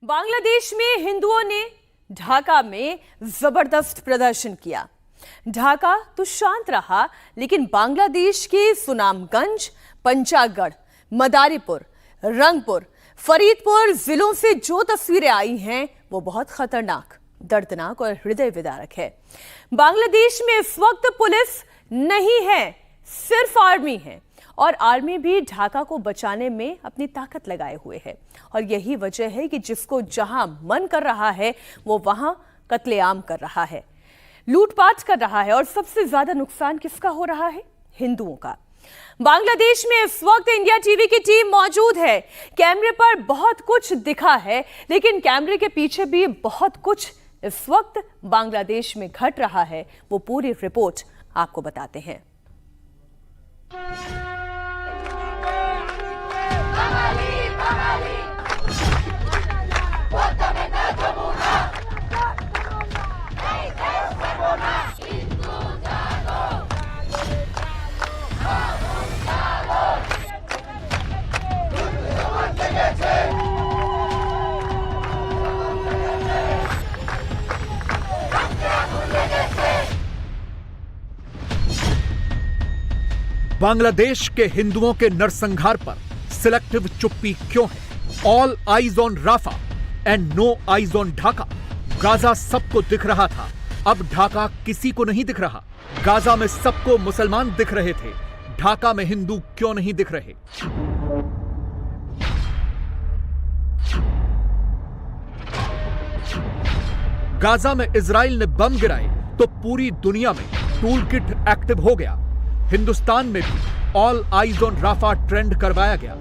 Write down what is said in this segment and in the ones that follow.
बांग्लादेश में हिंदुओं ने ढाका में जबरदस्त प्रदर्शन किया। ढाका तो शांत रहा, लेकिन बांग्लादेश के सुनामगंज, पंचागढ़, मदारीपुर, रंगपुर, फरीदपुर जिलों से जो तस्वीरें आई हैं वो बहुत खतरनाक, दर्दनाक और हृदय विदारक है। बांग्लादेश में इस वक्त पुलिस नहीं है, सिर्फ आर्मी है, और आर्मी भी ढाका को बचाने में अपनी ताकत लगाए हुए है। और यही वजह है कि जिसको जहां मन कर रहा है वो वहां कत्लेआम कर रहा है, लूटपाट कर रहा है, और सबसे ज्यादा नुकसान किसका हो रहा है? हिंदुओं का। बांग्लादेश में इस वक्त इंडिया टीवी की टीम मौजूद है। कैमरे पर बहुत कुछ दिखा है, लेकिन कैमरे के पीछे भी बहुत कुछ इस वक्त बांग्लादेश में घट रहा है। वो पूरी रिपोर्ट आपको बताते हैं। बांग्लादेश के हिंदुओं के नरसंहार पर सिलेक्टिव चुप्पी क्यों है? All eyes on Rafah and no eyes on Dhaka. Gaza सबको दिख रहा था, अब ढाका किसी को नहीं दिख रहा। गाजा में सबको मुसलमान दिख रहे थे, ढाका में हिंदू क्यों नहीं दिख रहे? गाजा में इजराइल ने बम गिराए तो पूरी दुनिया में टूल किट एक्टिव हो गया। हिंदुस्तान में भी all eyes on Rafah trend करवाया गया।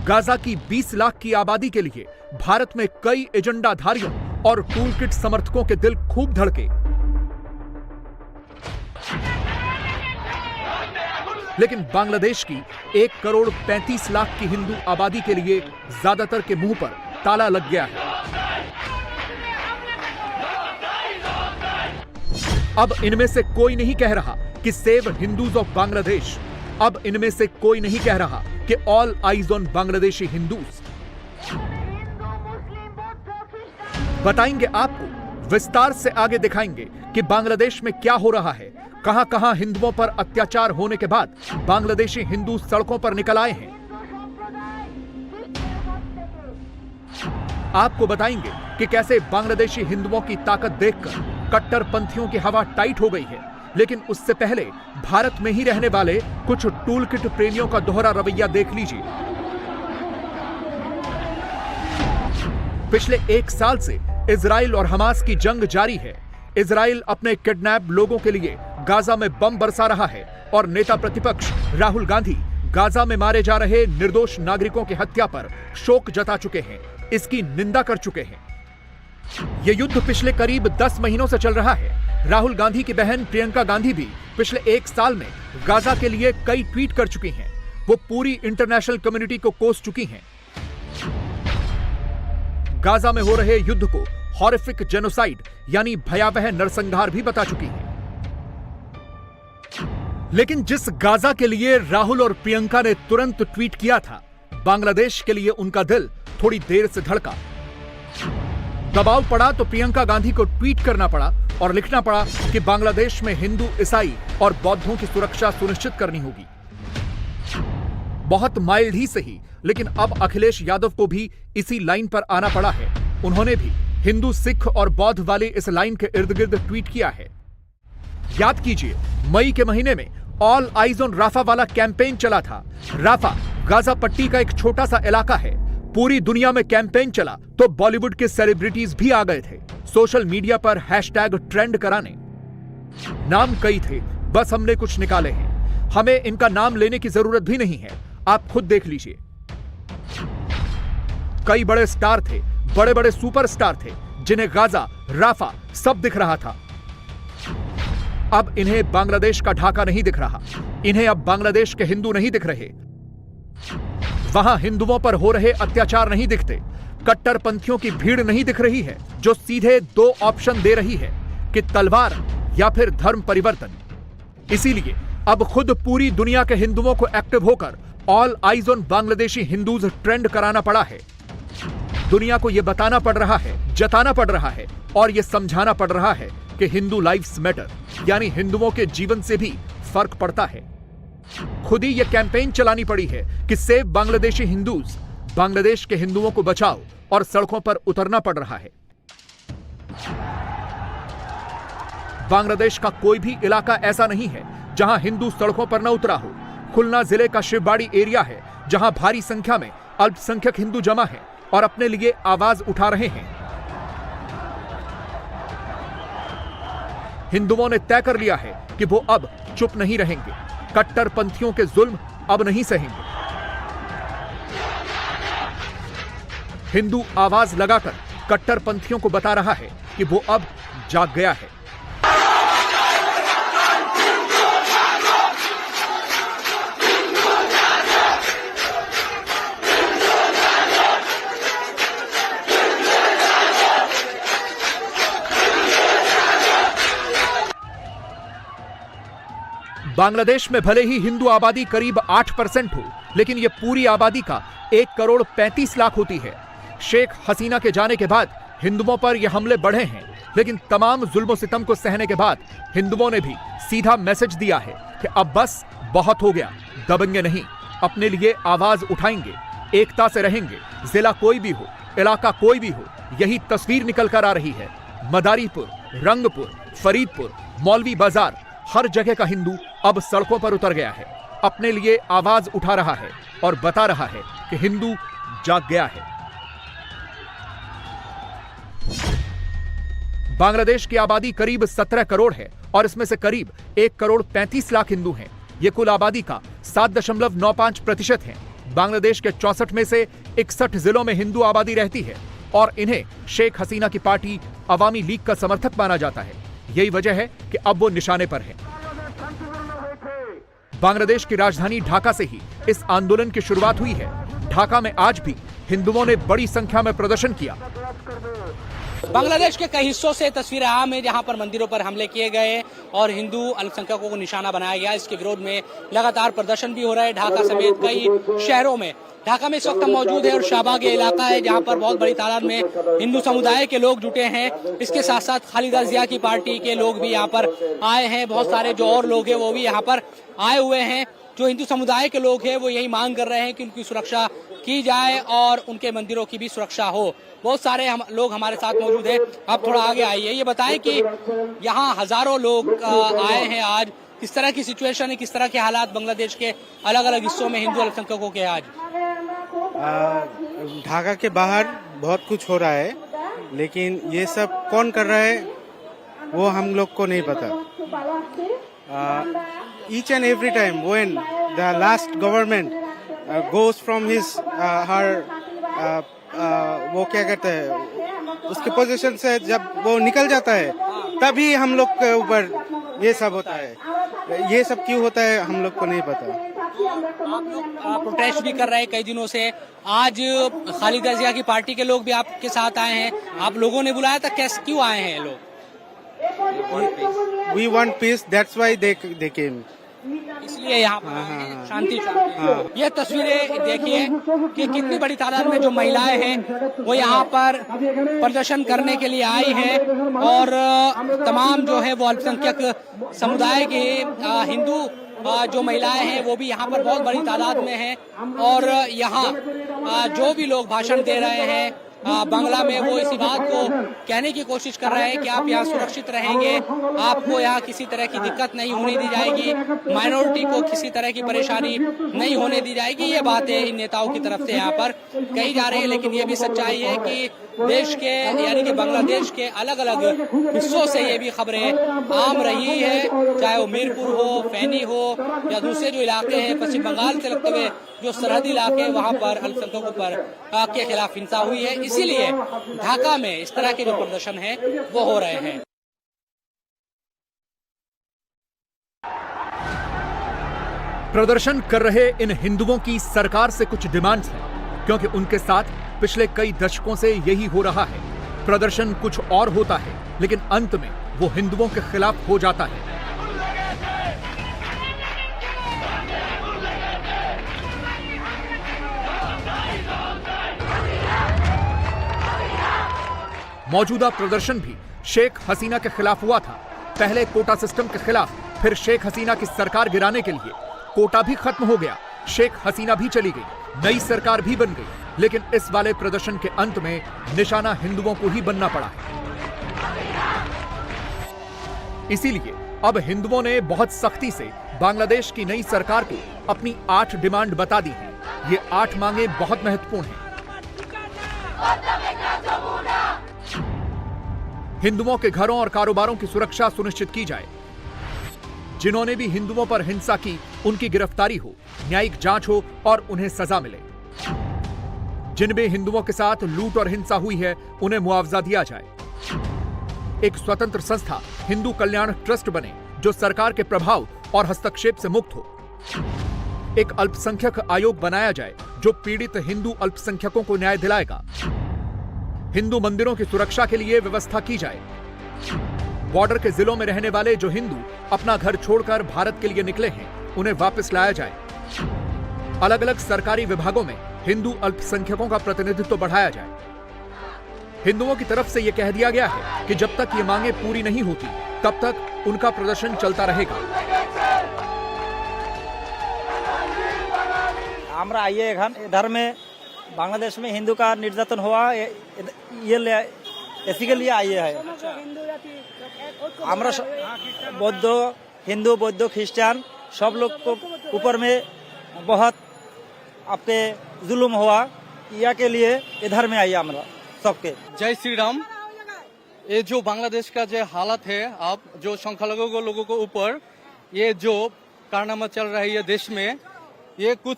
गाजा की 20 लाख की आबादी के लिए भारत में कई एजेंडाधारियों और टूल किट समर्थकों के दिल खूब धड़के। लेकिन बांग्लादेश की 1 करोड़ 35 लाख की हिंदू आबादी के लिए ज्यादातर के मुंह पर ताला लग गया है। अब इनमें से कोई नहीं कह रहा कि सेव हिंदूज ऑफ बांग्लादेश। अब इनमें से कोई नहीं कह रहा कि all eyes on Bangladeshi Hindus. बताएंगे आपको, विस्तार से आगे दिखाएंगे कि बांग्लादेश में क्या हो रहा है, कहां-कहां हिंदुओं पर अत्याचार होने के बाद बांग्लादेशी हिंदू सड़कों पर निकल आए हैं। आपको बताएंगे कि कैसे बांग्लादेशी हिंदुओं की ताकत देखकर कट्टरपंथियों की हवा टाइट हो गई है। लेकिन उससे पहले भारत में ही रहने वाले कुछ टूल किट प्रेमियों का दोहरा रवैया देख लीजिए। पिछले 1 साल से इजराइल और हमास की जंग जारी है। इजराइल अपने किडनैप लोगों के लिए गाजा में बम बरसा रहा है, और नेता प्रतिपक्ष राहुल गांधी गाजा में मारे जा रहे निर्दोष नागरिकों की हत्या पर शोक जता चुके हैं, इसकी निंदा कर चुके हैं। यह युद्ध पिछले करीब 10 महीनों से चल रहा है। राहुल गांधी की बहन प्रियंका गांधी भी पिछले 1 साल में गाजा के लिए कई ट्वीट कर चुकी हैं। वो पूरी इंटरनेशनल कम्युनिटी को कोस चुकी हैं। गाजा में हो रहे युद्ध को हॉरिफिक जेनोसाइड यानी भयावह नरसंहार भी बता चुकी हैं। लेकिन जिस गाजा के लिए राहुल और प्रियंका ने तुरंत ट्वीट किया था, बांग्लादेश के लिए उनका दिल थोड़ी देर से धड़का। दबाव पड़ा तो प्रियंका गांधी को ट्वीट करना पड़ा और लिखना पड़ा कि बांग्लादेश में हिंदू, ईसाई और बौद्धों की सुरक्षा सुनिश्चित करनी होगी। बहुत माइल्ड ही सही, लेकिन अब अखिलेश यादव को भी इसी लाइन पर आना पड़ा है। उन्होंने भी हिंदू, सिख और बौद्ध वाली इस लाइन के इर्द गिर्द ट्वीट किया है। याद कीजिए, मई के महीने में ऑल आइज ऑन राफा वाला कैंपेन चला था। राफा गाजा पट्टी का एक छोटा सा इलाका है। पूरी दुनिया में कैंपेन चला तो बॉलीवुड के सेलिब्रिटीज भी आ गए थे सोशल मीडिया पर हैशटैग ट्रेंड कराने। नाम कई थे, बस हमने कुछ निकाले हैं। हमें इनका नाम लेने की जरूरत भी नहीं है, आप खुद देख लीजिए। कई बड़े स्टार थे, बड़े बड़े सुपरस्टार थे, जिन्हें गाजा, राफा सब दिख रहा था। अब इन्हें बांग्लादेश का ढाका नहीं दिख रहा। इन्हें अब बांग्लादेश के हिंदू नहीं दिख रहे। वहां हिंदुओं पर हो रहे अत्याचार नहीं दिखते। कट्टरपंथियों की भीड़ नहीं दिख रही है, जो सीधे 2 ऑप्शन दे रही है कि तलवार या फिर धर्म परिवर्तन। इसीलिए अब खुद पूरी दुनिया के हिंदुओं को एक्टिव होकर all eyes on Bangladeshi Hindus trend कराना पड़ा है। दुनिया को यह बताना पड़ रहा है, जताना पड़ रहा है और यह समझाना पड़ रहा है कि हिंदू लाइव्स मैटर, यानी हिंदुओं के जीवन से भी फर्क पड़ता है। खुद ही यह कैंपेन चलानी पड़ी है कि सेव बांग्लादेशी हिंदूज, बांग्लादेश के हिंदुओं को बचाओ, और सड़कों पर उतरना पड़ रहा है। बांग्लादेश का कोई भी इलाका ऐसा नहीं है जहां हिंदू सड़कों पर न उतरा हो। खुलना जिले का शिवबाड़ी एरिया है जहां भारी संख्या में अल्पसंख्यक हिंदू जमा हैं और अपने लिए आवाज उठा रहे हैं। हिंदुओं ने तय कर लिया है कि वो अब चुप नहीं रहेंगे, कट्टरपंथियों के जुल्म अब नहीं सहेंगे। हिंदू आवाज लगाकर कट्टरपंथियों को बता रहा है कि वो अब जाग गया है। बांग्लादेश में भले ही हिंदू आबादी करीब 8% हो, लेकिन यह पूरी आबादी का 1,35,00,000 होती है। शेख हसीना के जाने के बाद हिंदुओं पर यह हमले बढ़े हैं, लेकिन तमाम जुल्म सितम को सहने के बाद हिंदुओं ने भी सीधा मैसेज दिया है कि अब बस बहुत हो गया, दबेंगे नहीं, अपने लिए आवाज उठाएंगे, एकता से रहेंगे, जिला कोई भी हो, इलाका कोई भी हो। यही तस्वीर निकल कर आ रही है। मदारीपुर, रंगपुर, फरीदपुर, मौलवी बाजार, हर जगह का हिंदू अब सड़कों पर उतर गया है, अपने लिए आवाज उठा रहा है और बता रहा है कि हिंदू जाग गया है। बांग्लादेश की आबादी करीब 17 करोड़ है और इसमें से करीब 1,35,00,000 हिंदू हैं। यह कुल आबादी का 7.95% है। बांग्लादेश के 64 में से 61 जिलों में हिंदू आबादी रहती है और इन्हें शेख हसीना की पार्टी अवामी लीग का समर्थक माना जाता है। यही वजह है कि अब वो निशाने पर है। बांग्लादेश की राजधानी ढाका से ही इस आंदोलन की शुरुआत हुई है। ढाका में आज भी हिंदुओं ने बड़ी संख्या में प्रदर्शन किया। बांग्लादेश के कई हिस्सों से तस्वीरें आम है जहां पर मंदिरों पर हमले किए गए और हिंदू अल्पसंख्यकों को निशाना बनाया गया। इसके विरोध में लगातार प्रदर्शन भी हो रहा है ढाका समेत कई शहरों में। ढाका में इस वक्त हम मौजूद है और शाहबाग इलाका है जहां पर बहुत बड़ी तादाद में हिंदू समुदाय के लोग जुटे हैं। इसके साथ साथ खालिदा जिया की पार्टी के लोग भी यहाँ पर आए हैं। बहुत सारे जो और लोग हैं वो भी यहाँ पर आए हुए हैं। जो हिंदू समुदाय के लोग हैं वो यही मांग कर रहे हैं कि उनकी सुरक्षा की जाए और उनके मंदिरों की भी सुरक्षा हो। बहुत सारे लोग हमारे साथ मौजूद हैं। आप थोड़ा आगे आइए, ये बताएं कि यहाँ हजारों लोग आए हैं आज। किस तरह की सिचुएशन है, किस तरह के हालात बांग्लादेश के अलग अलग हिस्सों में हिंदू अल्पसंख्यकों के आज? ढाका के बाहर बहुत कुछ हो रहा है, लेकिन ये सब कौन कर रहा है वो हम लोग को नहीं पता। Each and every time when the last government goes from his her वो क्या कहते हैं उसके पोजीशन से जब वो निकल जाता है तभी हम लोग के ऊपर ये सब होता है। ये सब क्यों होता है हम लोग को नहीं पता। आप लोग प्रोटेस्ट भी कर रहे हैं कई दिनों से। आज खालिदा जिया की पार्टी के लोग भी आपके साथ आए हैं। आप लोगों ने बुलाया था, कैसे क्यों आए हैं लोग? We want peace, that's why they came. इसलिए यहाँ पर शांति चाहते हैं। ये तस्वीरें देखिए कि कितनी बड़ी तादाद में जो महिलाएं हैं वो यहाँ पर प्रदर्शन करने के लिए आई हैं और तमाम जो है वो अल्पसंख्यक समुदाय के हिंदू जो महिलाएं हैं वो भी यहाँ पर बहुत बड़ी तादाद में हैं और यहाँ जो भी लोग भाषण दे रहे हैं बांग्ला में वो इसी बात को कहने की कोशिश कर रहे हैं कि आप यहाँ सुरक्षित रहेंगे, आपको यहाँ किसी तरह की दिक्कत नहीं होने दी जाएगी, माइनॉरिटी को किसी तरह की परेशानी नहीं होने दी जाएगी। ये बातें इन नेताओं की तरफ से यहाँ पर कही जा रही है। लेकिन ये भी सच्चाई है कि देश के यानी कि बांग्लादेश के अलग अलग हिस्सों से ये भी खबरें आम रही है, चाहे वो मीरपुर हो, फैनी हो या दूसरे जो इलाके हैं पश्चिम बंगाल से लगते हुए जो सरहदी इलाके हैं वहाँ पर अल्पसंख्यकों पर के खिलाफ हिंसा हुई है। इसीलिए ढाका में इस तरह के जो प्रदर्शन है वो हो रहे हैं। प्रदर्शन कर रहे इन हिंदुओं की सरकार से कुछ डिमांड्स हैं, क्योंकि उनके साथ पिछले कई दशकों से यही हो रहा है। प्रदर्शन कुछ और होता है, लेकिन अंत में वो हिंदुओं के खिलाफ हो जाता है। मौजूदा प्रदर्शन भी शेख हसीना के खिलाफ हुआ था। पहले कोटा सिस्टम के खिलाफ, फिर शेख हसीना की सरकार गिराने के लिए। कोटा भी खत्म हो गया, शेख हसीना भी चली गई, नई सरकार भी बन गई, लेकिन इस वाले प्रदर्शन के अंत में निशाना हिंदुओं को ही बनना पड़ा है। इसीलिए अब हिंदुओं ने बहुत सख्ती से बांग्लादेश की नई सरकार को अपनी 8 डिमांड बता दी हैं। ये 8 मांगे बहुत महत्वपूर्ण हैं। हिंदुओं के घरों और कारोबारों की सुरक्षा सुनिश्चित की जाए। जिन्होंने भी हिंदुओं पर हिंसा की, उनकी गिरफ्तारी हो, न्यायिक जांच हो और उन्हें सजा मिले। जिन भी हिंदुओं के साथ लूट और हिंसा हुई है, उन्हें मुआवजा दिया जाए। एक स्वतंत्र संस्था हिंदू कल्याण ट्रस्ट बने, जो सरकार के प्रभाव और हस्तक्षेप से मुक्त हो। एक अल्पसंख्यक आयोग बनाया जाए, जो पीड़ित हिंदू अल्पसंख्यकों को न्याय दिलाएगा। हिंदू मंदिरों की सुरक्षा के लिए व्यवस्था की जाए। बॉर्डर के जिलों में रहने वाले जो हिंदू अपना घर छोड़कर भारत के लिए निकले हैं, उन्हें वापस लाया जाए। अलग अलग सरकारी विभागों में हिंदू अल्पसंख्यकों का प्रतिनिधित्व बढ़ाया जाए। हिंदुओं की तरफ से यह कह दिया गया है कि जब तक ये मांगे पूरी नहीं होती, तब तक उनका प्रदर्शन चलता रहेगा। আমরা आइए इधर में बांग्लादेश में हिंदू का निर्यातन हुआ, ये इसी के लिए आइए है। আমরা बौद्ध, हिंदू, बौद्ध, ख्रिस्टान सब लोग को ऊपर में बहुत आपके जुल्म हुआ, या के लिए इधर में आइए हमरा सबके। जय श्री राम। ये जो बांग्लादेश का जो हालत है, अब जो संख्यालघु लोगों को ऊपर ये जो कारनामा चल रही है देश में, ये कुछ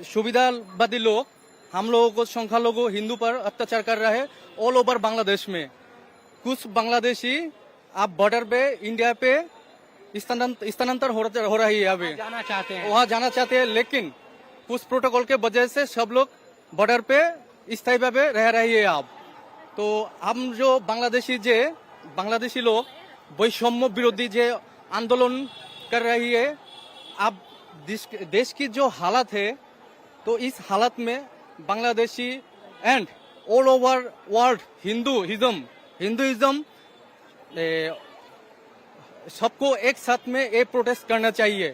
सुविधावादी लोग हम लोगों को संख्यालघु हिंदू पर अत्याचार कर रहे हैं ऑल ओवर बांग्लादेश में। कुछ बांग्लादेशी आप बॉर्डर पे इंडिया पे स्थानांतर हो रही है, अभी वहाँ जाना चाहते हैं, लेकिन कुछ प्रोटोकॉल के वजह से सब लोग बॉर्डर पे स्थायी भाव रह रही है। अब तो हम जो बांग्लादेशी लोग वैषम्य विरोधी जो आंदोलन कर रही है, अब देश की जो हालत है, तो इस हालत में Bangladeshi and all over world Hinduism सबको एक साथ में ये प्रोटेस्ट करना चाहिए।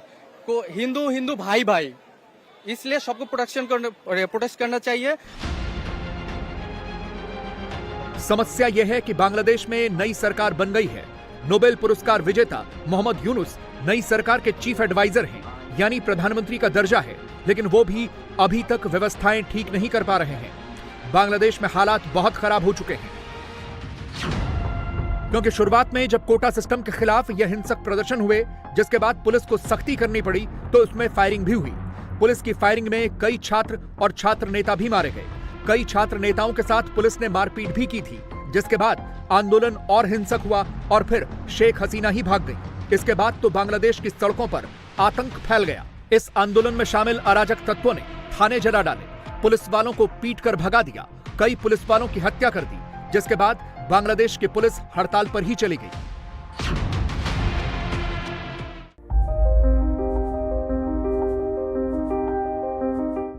को हिंदू भाई भाई, इसलिए सबको प्रोटेस्ट करना चाहिए। समस्या यह है कि बांग्लादेश में नई सरकार बन गई है। नोबेल पुरस्कार विजेता मोहम्मद यूनुस नई सरकार के चीफ एडवाइजर हैं, यानी प्रधानमंत्री का दर्जा है, लेकिन वो भी अभी तक व्यवस्थाएं ठीक नहीं कर पा रहे हैं। बांग्लादेश में हालात बहुत खराब हो चुके हैं, क्योंकि शुरुआत में जब कोटा सिस्टम के खिलाफ यह हिंसक प्रदर्शन हुए, जिसके बाद पुलिस को सख्ती करनी पड़ी, तो उसमें फायरिंग भी हुई। पुलिस की फायरिंग में कई छात्र और छात्र नेता भी मारे गए। कई छात्र नेताओं के साथ पुलिस ने मारपीट भी की थी, जिसके बाद आंदोलन और हिंसक हुआ और फिर शेख हसीना ही भाग गई। इसके बाद तो बांग्लादेश की सड़कों पर आतंक फैल गया। इस आंदोलन में शामिल अराजक तत्वों ने थाने जला डाले, पुलिस वालों को पीटकर भगा दिया, कई पुलिस वालों की हत्या कर दी, जिसके बाद बांग्लादेश की पुलिस हड़ताल पर ही चली गई।